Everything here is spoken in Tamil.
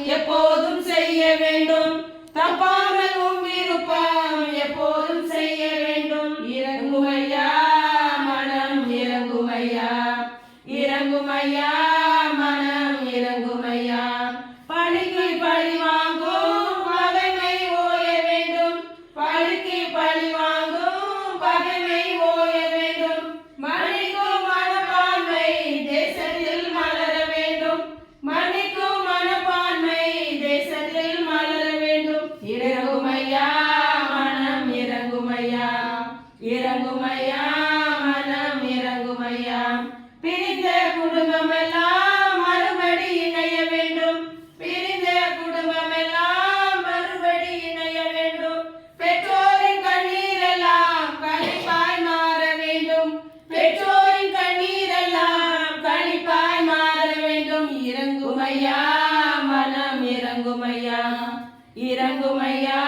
எப்போதும் செய்ய வேண்டும். தப்பாமல் உம் விருப்பம் எப்போதும் செய்ய வேண்டும். இறங்குமையா மனம் இறங்குமையா, இறங்குமையா மனம் இறங்குமையா. பழிக்கு பழி வாங்கும் பகைமை ஓய வேண்டும். பழிக்கு பழி வாங்கும் பகைமை ஓய வேண்டும். மன்னிக்கும் மனப்பான்மை தேசத்தில் மலர வேண்டும். மன்னிக்கும் மனப்பான்மை தேசத்தில் மலர வேண்டும். இறங்குமையா மனம் இறங்குமையா, இறங்குமையா மனம் இறங்குமையா. பிரிந்த குடும்பம் எல்லாம் மறுபடி இணைய வேண்டும். பிரிந்த குடும்பம் எல்லாம் மறுபடி இணைய வேண்டும். பெற்றோரின் கண்ணீர் எல்லாம் கழிப்பாய் மாற வேண்டும். பெற்றோரின் கண்ணீர் எல்லாம் கழிப்பாய் மாற வேண்டும். இறங்குமையா மனம் இறங்குமையா, இறங்குமையா